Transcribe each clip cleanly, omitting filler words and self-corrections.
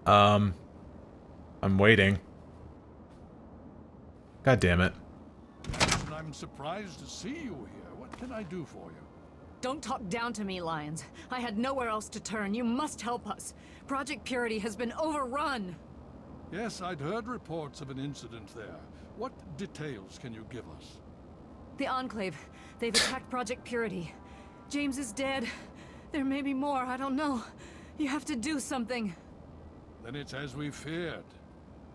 I'm waiting. God damn it. I'm surprised to see you here. What can I do for you? Don't talk down to me, Lions. I had nowhere else to turn. You must help us. Project Purity has been overrun. Yes, I'd heard reports of an incident there. What details can you give us? The Enclave. They've attacked Project Purity. James is dead. There may be more, I don't know. You have to do something. Then it's as we feared.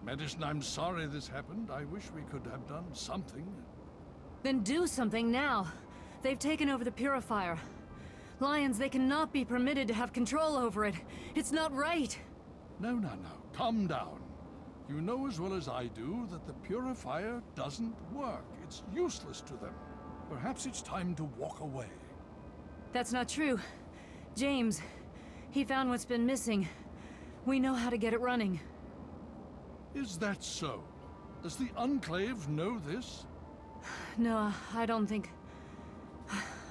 Medicine, I'm sorry this happened. I wish we could have done something. Then do something now. They've taken over the Purifier. Lions, they cannot be permitted to have control over it. It's not right. No. Calm down. You know as well as I do that the Purifier doesn't work. It's useless to them. Perhaps it's time to walk away. That's not true. James, he found what's been missing. We know how to get it running. Is that so? Does the Enclave know this? No, I don't think...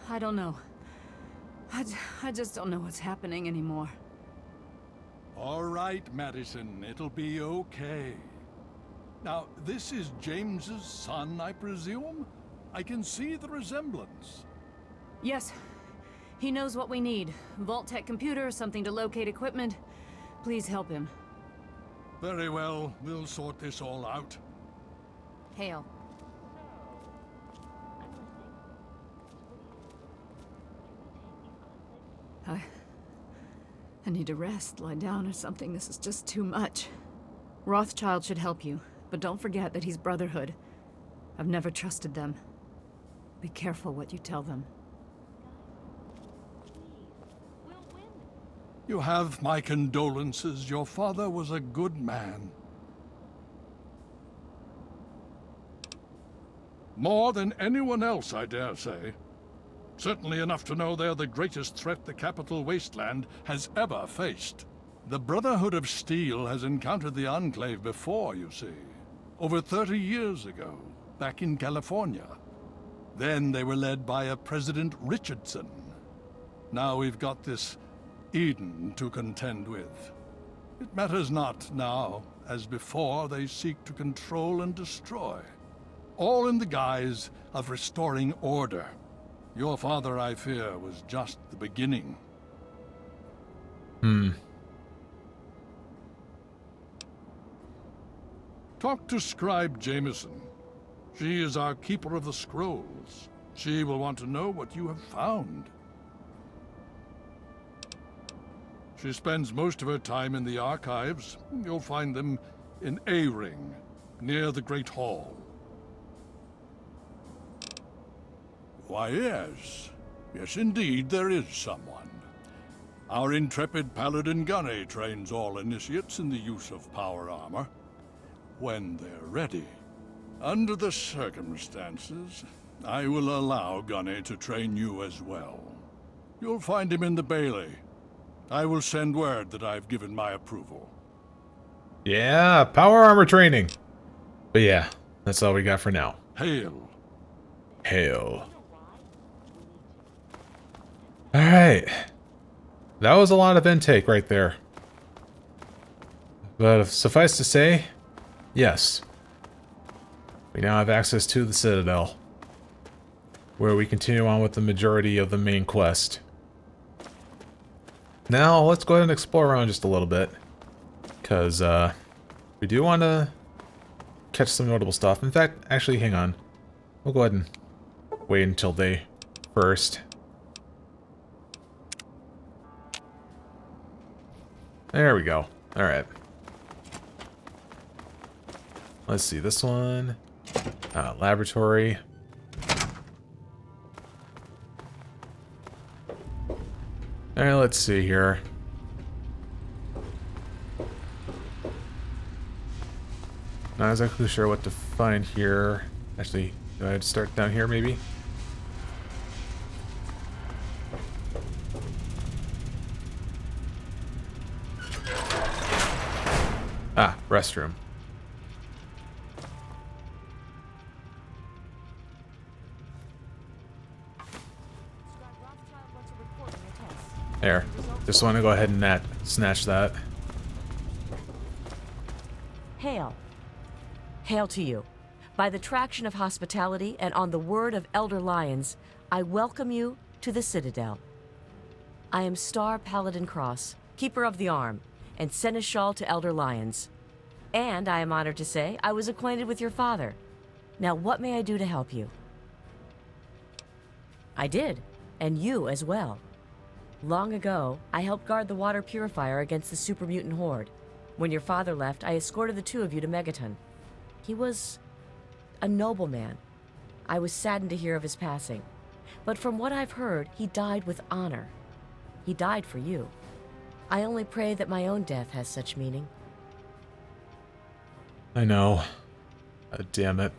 I don't know. I just don't know what's happening anymore. All right, Madison. It'll be okay. Now, this is James's son, I presume? I can see the resemblance. Yes. He knows what we need. Vault-Tec computer, something to locate equipment. Please help him. Very well. We'll sort this all out. Hail. I need to rest, lie down or something. This is just too much. Rothschild should help you, but don't forget that he's Brotherhood. I've never trusted them. Be careful what you tell them. You have my condolences. Your father was a good man. More than anyone else, I dare say. Certainly enough to know they're the greatest threat the capital wasteland has ever faced. The Brotherhood of Steel has encountered the Enclave before, you see. Over 30 years ago, back in California. Then they were led by a President Richardson. Now we've got this Eden to contend with. It matters not now. As before, they seek to control and destroy. All in the guise of restoring order. Your father, I fear, was just the beginning. Talk to Scribe Jameson. She is our keeper of the scrolls. She will want to know what you have found. She spends most of her time in the archives. You'll find them in A-Ring, near the Great Hall. Why, yes. Yes, indeed, there is someone. Our intrepid Paladin Gunny trains all initiates in the use of power armor. When they're ready. Under the circumstances, I will allow Gunny to train you as well. You'll find him in the Bailey. I will send word that I've given my approval. Yeah, power armor training. But yeah, that's all we got for now. Hail. Hail. Alright. That was a lot of intake right there. But suffice to say, yes. We now have access to the Citadel, where we continue on with the majority of the main quest. Now, let's go ahead and explore around just a little bit, because we do want to catch some notable stuff. In fact, actually, hang on. We'll go ahead and wait until day first. There we go. Alright. Let's see, this one. Laboratory. Alright, let's see here. Not exactly sure what to find here. Actually, do I have to start down here maybe? Ah, restroom. There. Just want to go ahead and snatch that. Hail. Hail to you. By the traction of hospitality and on the word of Elder Lyons, I welcome you to the Citadel. I am Star Paladin Cross, Keeper of the Arm, and Seneschal to Elder Lyons. And I am honored to say I was acquainted with your father. Now what may I do to help you? I did, and you as well. Long ago, I helped guard the water purifier against the super mutant horde. When your father left, I escorted the two of you to Megaton. He was a noble man. I was saddened to hear of his passing. But from what I've heard, he died with honor. He died for you. I only pray that my own death has such meaning. I know. Damn it.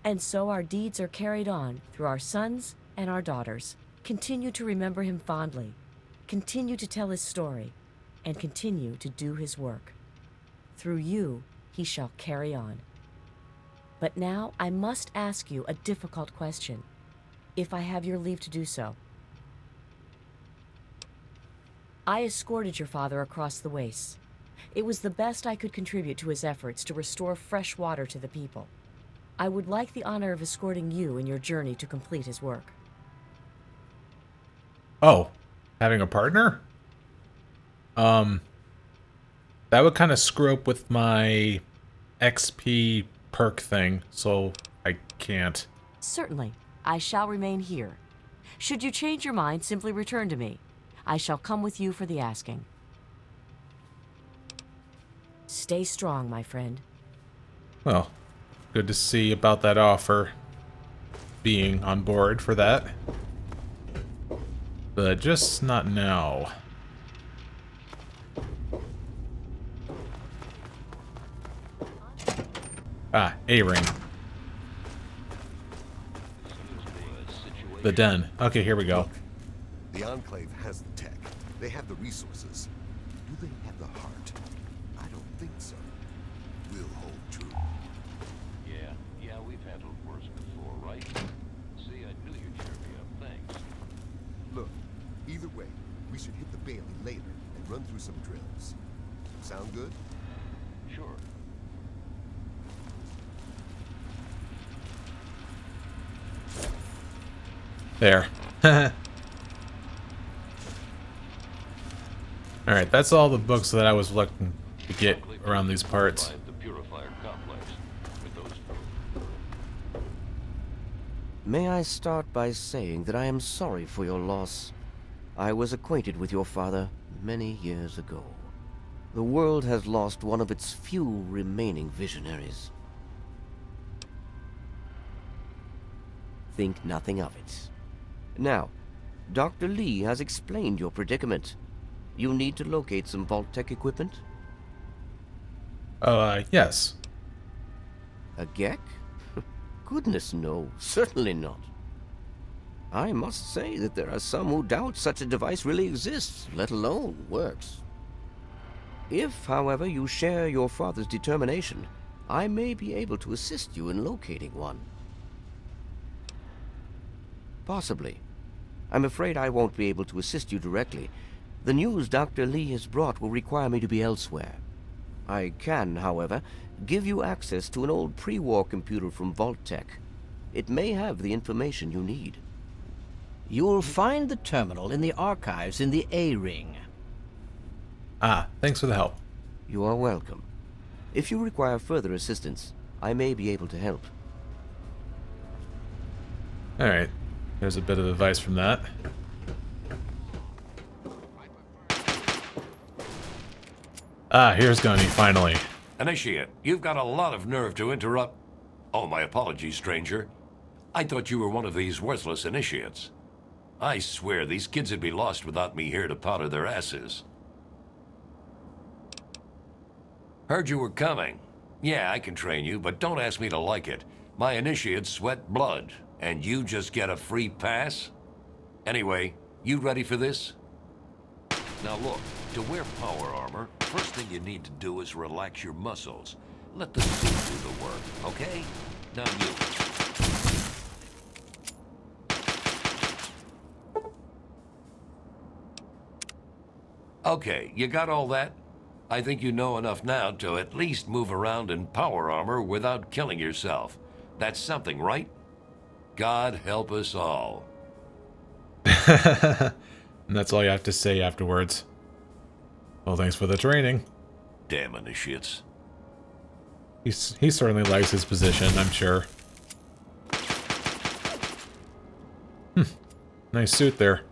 And so our deeds are carried on through our sons and our daughters. Continue to remember him fondly. Continue to tell his story. And continue to do his work. Through you, he shall carry on. But now I must ask you a difficult question, if I have your leave to do so. I escorted your father across the wastes. It was the best I could contribute to his efforts to restore fresh water to the people. I would like the honor of escorting you in your journey to complete his work. Oh, having a partner? That would kind of screw up with my XP perk thing, so I can't. Certainly, I shall remain here. Should you change your mind, simply return to me. I shall come with you for the asking. Stay strong, my friend. Well, good to see about that offer. Being on board for that. But just not now. Ah, A-ring. The den. Okay, here we go. The Enclave has the tech. They have the resources. Do they have the heart? I don't think so. We'll hold true. Yeah, we've handled worse before, right? See, I knew you'd cheer me up, thanks. Look, either way, we should hit the Bailey later and run through some drills. Sound good? Sure. There. Alright, that's all the books that I was looking to get around these parts. The purifier complex with those. May I start by saying that I am sorry for your loss. I was acquainted with your father many years ago. The world has lost one of its few remaining visionaries. Think nothing of it. Now, Dr. Lee has explained your predicament. You need to locate some Vault-Tec equipment? Yes. A Gek? Goodness no, certainly not. I must say that there are some who doubt such a device really exists, let alone works. If, however, you share your father's determination, I may be able to assist you in locating one. Possibly. I'm afraid I won't be able to assist you directly. The news Dr. Lee has brought will require me to be elsewhere. I can, however, give you access to an old pre-war computer from Vault-Tec. It may have the information you need. You'll find the terminal in the archives in the A-ring. Ah, thanks for the help. You are welcome. If you require further assistance, I may be able to help. Alright, there's a bit of advice from that. Ah, here's Gunny, finally. Initiate, you've got a lot of nerve to interrupt. Oh, my apologies, stranger. I thought you were one of these worthless initiates. I swear these kids would be lost without me here to powder their asses. Heard you were coming. Yeah, I can train you, but don't ask me to like it. My initiates sweat blood, and you just get a free pass? Anyway, you ready for this? Now look, to wear power armor, first thing you need to do is relax your muscles. Let the suit do the work, okay? Now you. Okay, you got all that? I think you know enough now to at least move around in power armor without killing yourself. That's something, right? God help us all. And that's all you have to say afterwards. Well, thanks for the training. Damn initiates. He certainly likes his position, I'm sure. Nice suit there.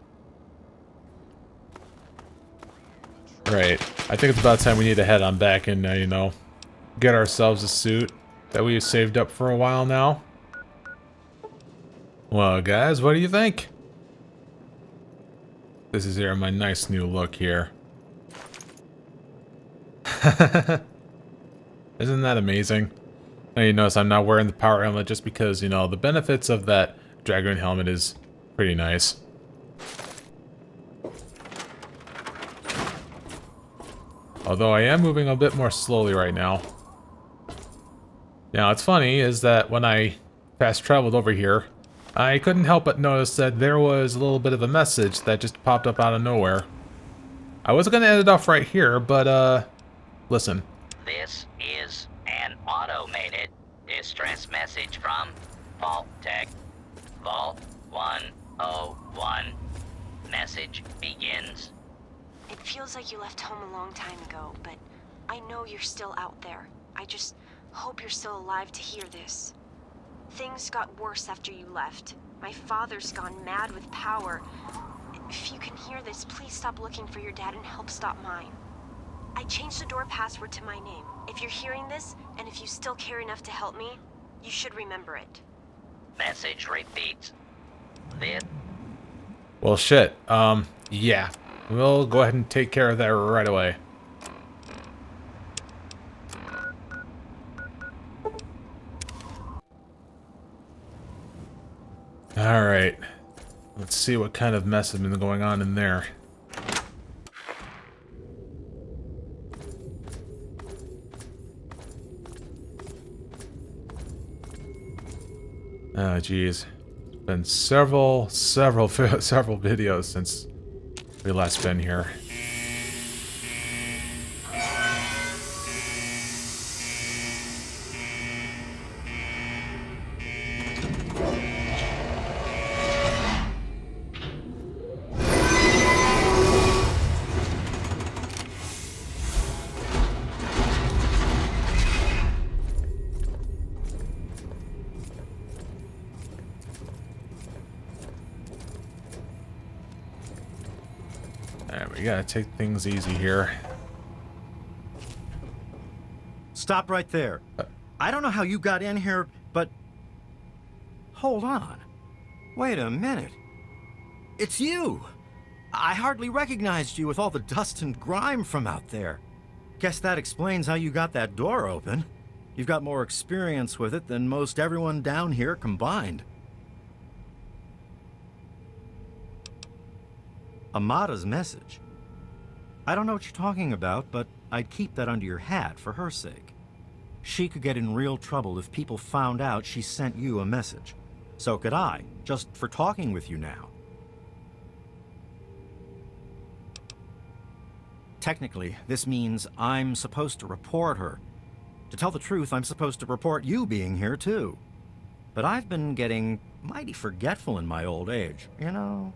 Right. I think it's about time we need to head on back and, you know, get ourselves a suit that we've saved up for a while now. Well, guys, what do you think? This is here my nice new look here. Isn't that amazing? Now you notice I'm not wearing the power helmet just because, you know, the benefits of that Dragoon helmet is pretty nice. Although I am moving a bit more slowly right now. Now, it's funny is that when I fast traveled over here, I couldn't help but notice that there was a little bit of a message that just popped up out of nowhere. I was going to end it off right here, but, listen. This is an automated distress message from Vault Tech. Vault 101. Message begins. It feels like you left home a long time ago, but I know you're still out there. I just hope you're still alive to hear this. Things got worse after you left. My father's gone mad with power. If you can hear this, please stop looking for your dad and help stop mine. I changed the door password to my name. If you're hearing this, and if you still care enough to help me, you should remember it. Message repeats. This. Well, shit. Yeah. We'll go ahead and take care of that right away. Alright. Let's see what kind of mess has been going on in there. Oh, geez. It's been several videos since we last been here. Alright, we gotta take things easy here. Stop right there. I don't know how you got in here, but... Hold on. Wait a minute. It's you! I hardly recognized you with all the dust and grime from out there. Guess that explains how you got that door open. You've got more experience with it than most everyone down here combined. Amada's message. I don't know what you're talking about, but I'd keep that under your hat for her sake. She could get in real trouble if people found out she sent you a message. So could I, just for talking with you now. Technically, this means I'm supposed to report her. To tell the truth, I'm supposed to report you being here too. But I've been getting mighty forgetful in my old age, you know?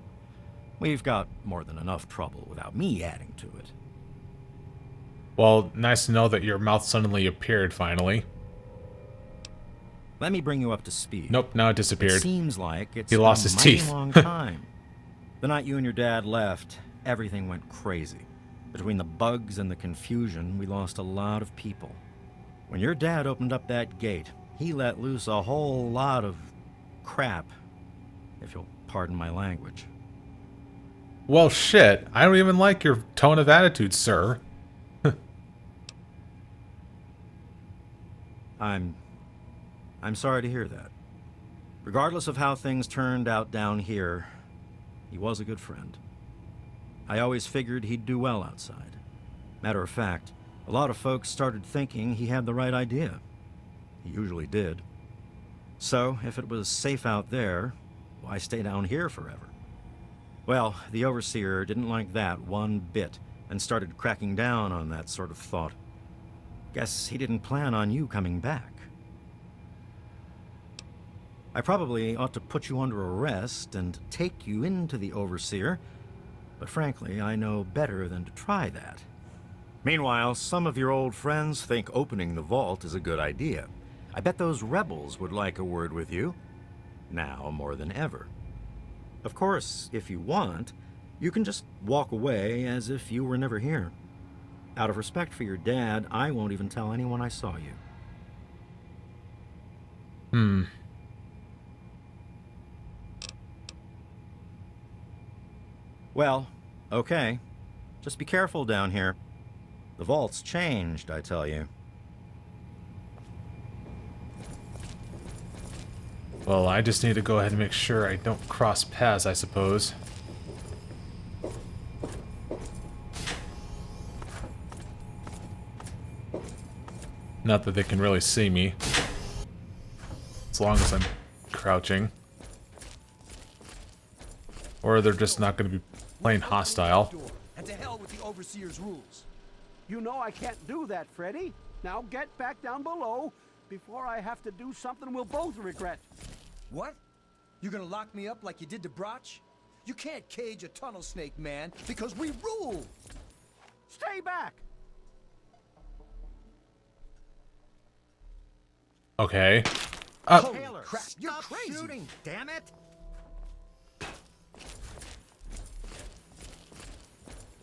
We've got more than enough trouble without me adding to it. Well, nice to know that your mouth suddenly appeared finally. Let me bring you up to speed. Nope, now it disappeared. It seems like it's He lost his been a mighty teeth. long time. The night you and your dad left, everything went crazy. Between the bugs and the confusion, we lost a lot of people. When your dad opened up that gate, he let loose a whole lot of crap, if you'll pardon my language. Well, shit. I don't even like your tone of attitude, sir. I'm sorry to hear that. Regardless of how things turned out down here, he was a good friend. I always figured he'd do well outside. Matter of fact, a lot of folks started thinking he had the right idea. He usually did. So, if it was safe out there, why stay down here forever? Well, the Overseer didn't like that one bit, and started cracking down on that sort of thought. Guess he didn't plan on you coming back. I probably ought to put you under arrest and take you into the Overseer, but frankly, I know better than to try that. Meanwhile, some of your old friends think opening the vault is a good idea. I bet those rebels would like a word with you, now more than ever. Of course, if you want, you can just walk away as if you were never here. Out of respect for your dad, I won't even tell anyone I saw you. Well, okay. Just be careful down here. The vault's changed, I tell you. Well, I just need to go ahead and make sure I don't cross paths, I suppose. Not that they can really see me. As long as I'm crouching. Or they're just not going to be plain hostile. And to hell with the Overseer's rules. You know I can't do that, Freddy. Now get back down below before I have to do something we'll both regret. What? You gonna lock me up like you did to Broch? You can't cage a tunnel snake, man, because we rule! Stay back! Okay. Taylor, crap, you're crazy! Shooting, damn it!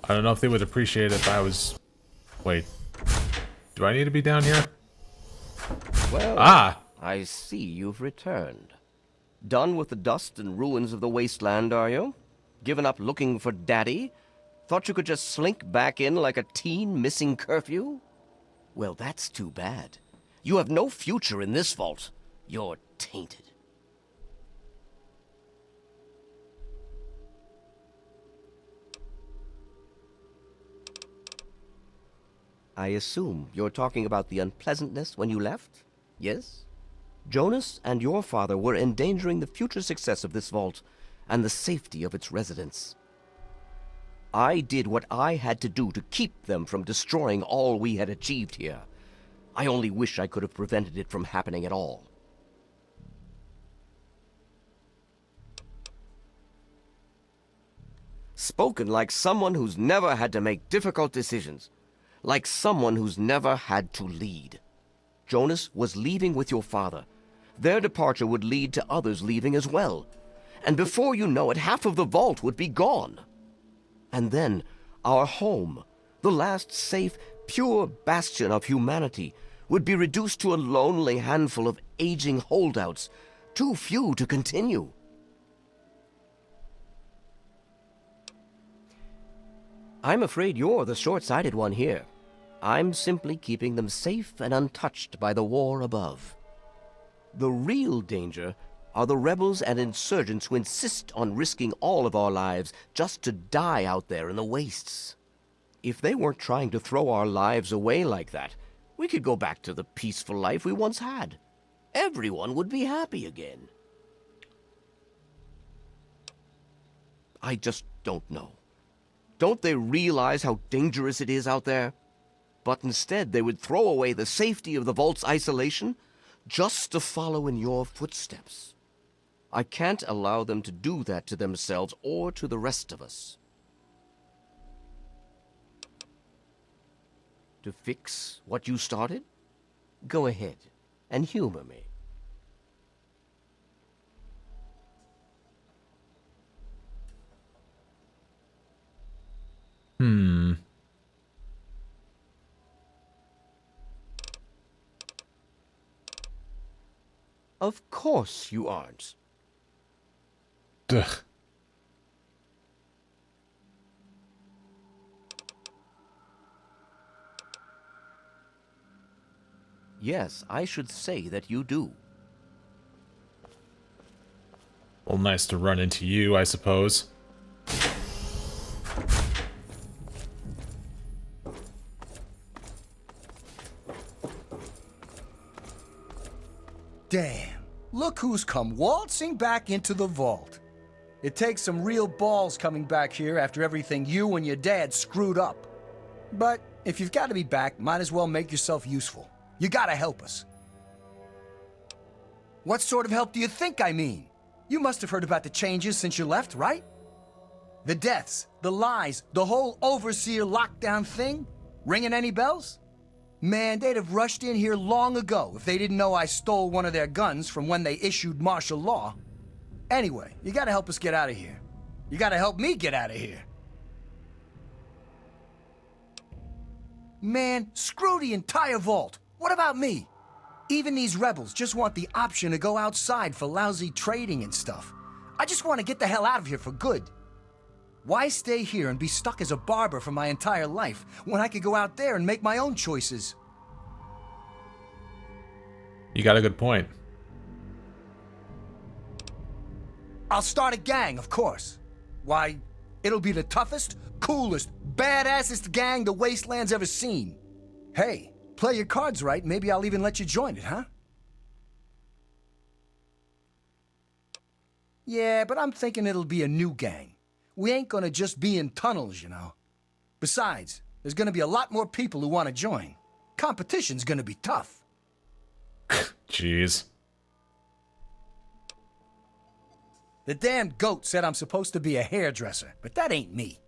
I don't know if they would appreciate it if I was... Wait. Do I need to be down here? Well, Ah! I see you've returned. Done with the dust and ruins of the wasteland, are you? Given up looking for Daddy? Thought you could just slink back in like a teen missing curfew? Well, that's too bad. You have no future in this vault. You're tainted. I assume you're talking about the unpleasantness when you left? Yes? Jonas and your father were endangering the future success of this vault and the safety of its residents. I did what I had to do to keep them from destroying all we had achieved here. I only wish I could have prevented it from happening at all. Spoken like someone who's never had to make difficult decisions. Like someone who's never had to lead. Jonas was leaving with your father. Their departure would lead to others leaving as well. And before you know it, half of the vault would be gone. And then, our home, the last safe, pure bastion of humanity, would be reduced to a lonely handful of aging holdouts, too few to continue. I'm afraid you're the short-sighted one here. I'm simply keeping them safe and untouched by the war above. The real danger are the rebels and insurgents who insist on risking all of our lives just to die out there in the wastes. If they weren't trying to throw our lives away like that, we could go back to the peaceful life we once had. Everyone would be happy again. I just don't know. Don't they realize how dangerous it is out there? But instead they would throw away the safety of the vault's isolation just to follow in your footsteps. I can't allow them to do that to themselves or to the rest of us. To fix what you started? Go ahead and humor me. Of course you aren't. Duh. Yes, I should say that you do. Well, nice to run into you, I suppose. Damn, look who's come waltzing back into the vault. It takes some real balls coming back here after everything you and your dad screwed up. But if you've got to be back, might as well make yourself useful. You gotta help us. What sort of help do you think I mean? You must have heard about the changes since you left, right? The deaths, the lies, the whole overseer lockdown thing? Ringing any bells? Man, they'd have rushed in here long ago if they didn't know I stole one of their guns from when they issued martial law. Anyway, you gotta help us get out of here. You gotta help me get out of here. Man, screw the entire vault. What about me? Even these rebels just want the option to go outside for lousy trading and stuff. I just want to get the hell out of here for good. Why stay here and be stuck as a barber for my entire life when I could go out there and make my own choices? You got a good point. I'll start a gang, of course. Why, it'll be the toughest, coolest, badassest gang the Wasteland's ever seen. Hey, play your cards right, maybe I'll even let you join it, huh? Yeah, but I'm thinking it'll be a new gang. We ain't gonna just be in tunnels, you know. Besides, there's gonna be a lot more people who want to join. Competition's gonna be tough. Jeez. The damned goat said I'm supposed to be a hairdresser, but that ain't me.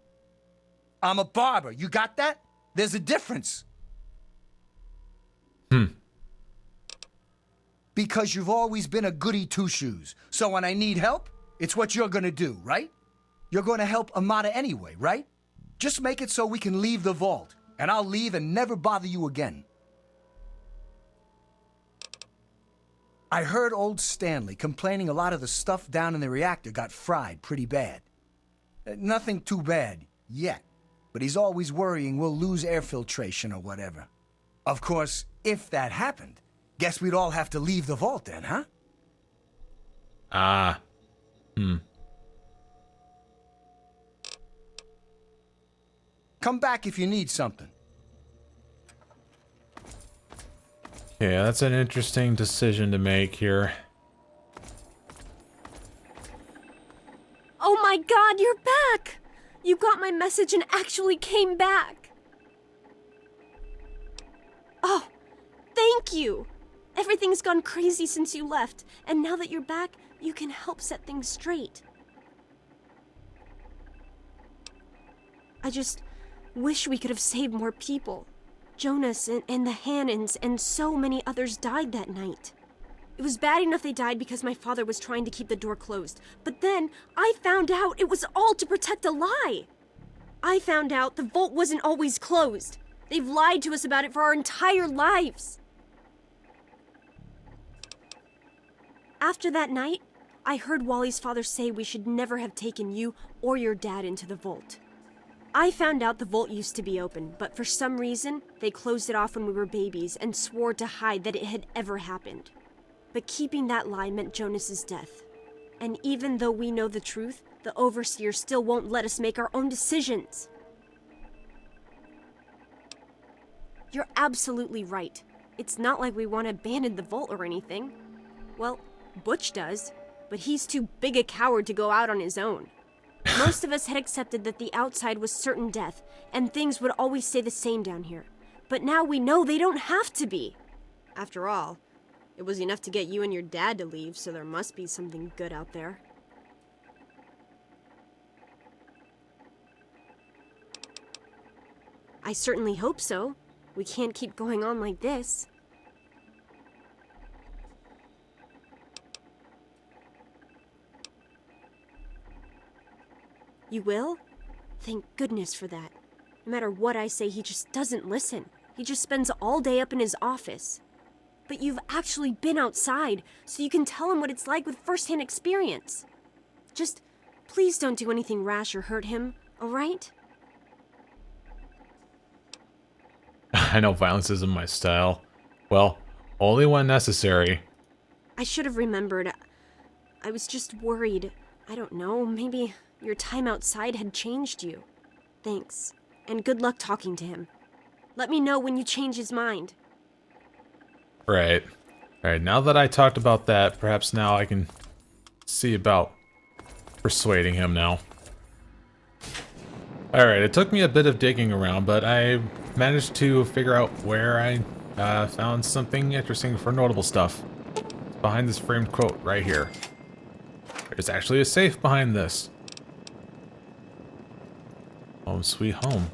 I'm a barber, you got that? There's a difference. Because you've always been a goody two-shoes, so when I need help, it's what you're gonna do, right? You're gonna help Amada anyway, right? Just make it so we can leave the vault, and I'll leave and never bother you again. I heard old Stanley complaining a lot of the stuff down in the reactor got fried pretty bad. Nothing too bad, yet. But he's always worrying we'll lose air filtration or whatever. Of course, if that happened, guess we'd all have to leave the vault then, huh? Come back if you need something. Yeah, that's an interesting decision to make here. Oh my god, you're back! You got my message and actually came back! Oh, thank you! Everything's gone crazy since you left, and now that you're back, you can help set things straight. I just wish we could have saved more people. Jonas and the Hannons and so many others died that night. It was bad enough they died because my father was trying to keep the door closed. But then, I found out it was all to protect a lie. I found out the vault wasn't always closed. They've lied to us about it for our entire lives. After that night, I heard Wally's father say we should never have taken you or your dad into the vault. I found out the vault used to be open, but for some reason, they closed it off when we were babies and swore to hide that it had ever happened. But keeping that lie meant Jonas's death. And even though we know the truth, the Overseer still won't let us make our own decisions. You're absolutely right. It's not like we want to abandon the vault or anything. Well, Butch does, but he's too big a coward to go out on his own. Most of us had accepted that the outside was certain death, and things would always stay the same down here. But now we know they don't have to be. After all, it was enough to get you and your dad to leave, so there must be something good out there. I certainly hope so. We can't keep going on like this. You will? Thank goodness for that. No matter what I say, he just doesn't listen. He just spends all day up in his office. But you've actually been outside, so you can tell him what it's like with first-hand experience. Just, please don't do anything rash or hurt him, all right? I know violence isn't my style. Well, only when necessary. I should have remembered. I was just worried. I don't know, maybe your time outside had changed you. Thanks, and good luck talking to him. Let me know when you change his mind. Right. Alright, now that I talked about that, perhaps now I can see about persuading him now. Alright, it took me a bit of digging around, but I managed to figure out where I found something interesting for notable stuff. It's behind this framed quote right here. There's actually a safe behind this. Home sweet home.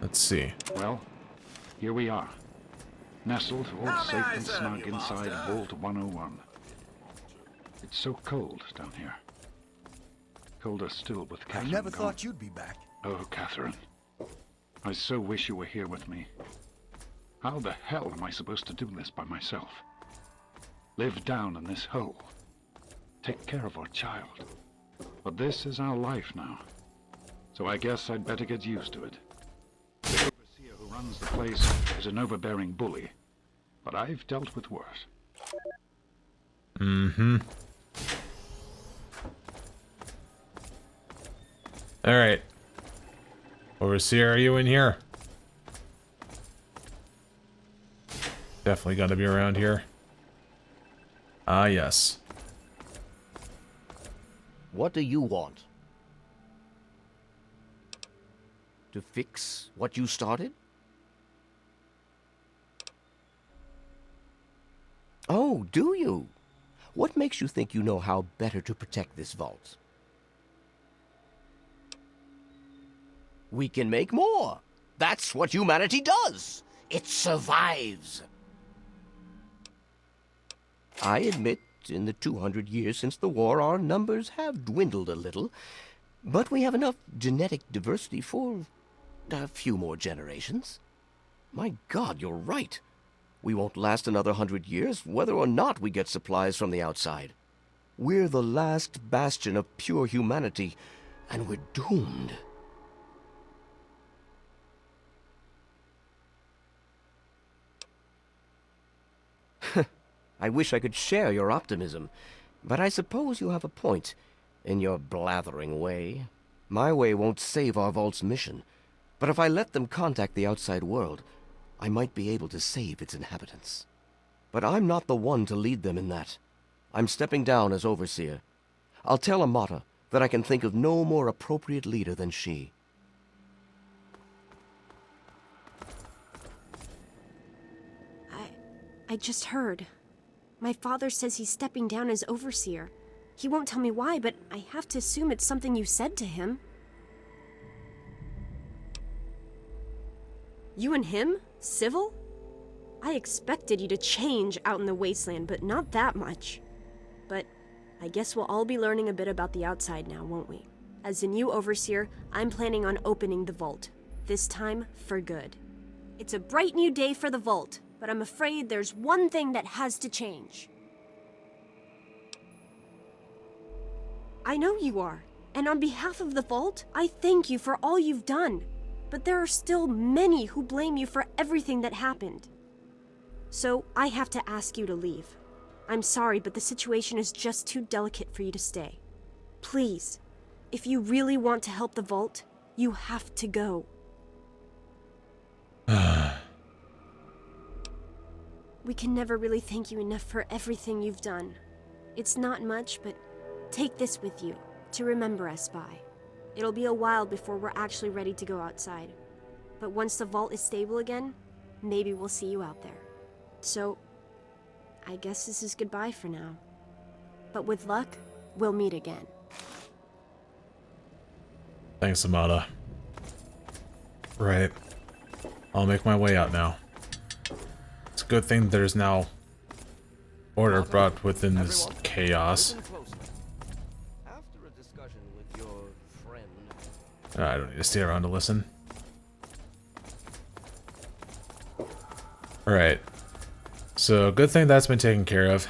Let's see. Well, here we are. Nestled all safe and snug inside Vault 101. It's so cold down here. Colder still with Catherine I never gone. thought you'd be back. Oh, Catherine. I so wish you were here with me. How the hell am I supposed to do this by myself? Live down in this hole. Take care of our child. But this is our life now. So I guess I'd better get used to it. The overseer who runs the place is an overbearing bully. But I've dealt with worse. Mm-hmm. Alright. Overseer, are you in here? Definitely gotta be around here. Ah, yes. What do you want? To fix what you started? Oh, do you? What makes you think you know how better to protect this vault? We can make more. That's what humanity does. It survives. I admit, in the 200 years since the war, our numbers have dwindled a little, but we have enough genetic diversity for a few more generations. My God, you're right. We won't last another 100 years, whether or not we get supplies from the outside. We're the last bastion of pure humanity, and we're doomed. I wish I could share your optimism, but I suppose you have a point in your blathering way. My way won't save our vault's mission, but if I let them contact the outside world, I might be able to save its inhabitants. But I'm not the one to lead them in that. I'm stepping down as overseer. I'll tell Amata that I can think of no more appropriate leader than she. I just heard. My father says he's stepping down as overseer. He won't tell me why, but I have to assume it's something you said to him. You and him? Civil? I expected you to change out in the wasteland, but not that much. But I guess we'll all be learning a bit about the outside now, won't we? As the new overseer, I'm planning on opening the vault. This time, for good. It's a bright new day for the vault, but I'm afraid there's one thing that has to change. I know you are, and on behalf of the vault, I thank you for all you've done. But there are still many who blame you for everything that happened. So I have to ask you to leave. I'm sorry, but the situation is just too delicate for you to stay. Please, if you really want to help the vault, you have to go. We can never really thank you enough for everything you've done. It's not much, but take this with you to remember us by. It'll be a while before we're actually ready to go outside. But once the vault is stable again, maybe we'll see you out there. So, I guess this is goodbye for now. But with luck, we'll meet again. Thanks, Amata. Right. I'll make my way out now. It's a good thing there's now order brought within this chaos. After a discussion with your friend... I don't need to stay around to listen. Alright. So, good thing that's been taken care of.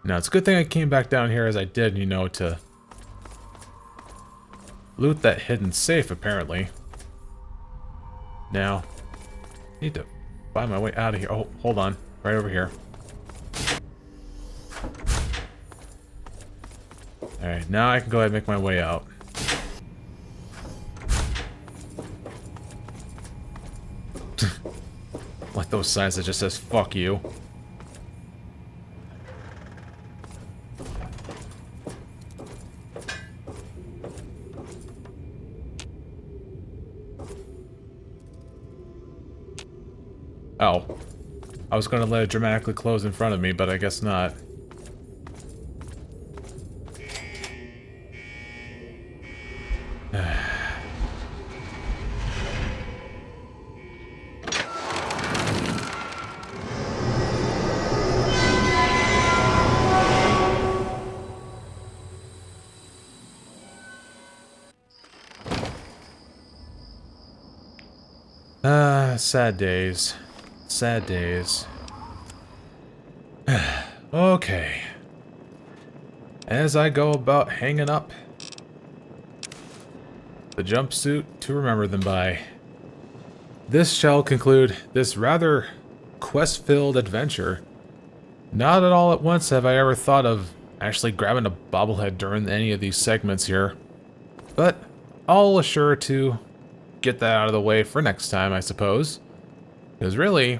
Now, it's a good thing I came back down here as I did, you know, to loot that hidden safe, apparently. Now, need to find my way out of here. Oh, hold on. Right over here. Alright, now I can go ahead and make my way out. Like those signs that just says, fuck you. Oh. I was gonna let it dramatically close in front of me, but I guess not. Sad days. Sad days. Okay. As I go about hanging up the jumpsuit to remember them by, this shall conclude this rather quest-filled adventure. Not at all at once have I ever thought of actually grabbing a bobblehead during any of these segments here, but I'll assure to get that out of the way for next time, I suppose. Because really,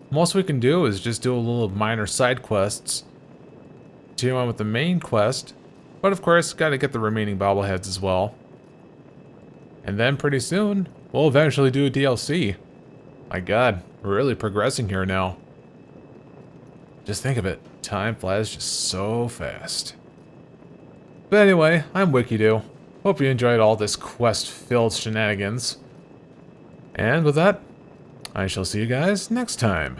most we can do is just do a little minor side quests, continue on with the main quest, but of course, gotta get the remaining bobbleheads as well. And then pretty soon, we'll eventually do a DLC. My god, we're really progressing here now. Just think of it, time flies just so fast. But anyway, I'm Wikidoo. Hope you enjoyed all this quest-filled shenanigans. And with that, I shall see you guys next time.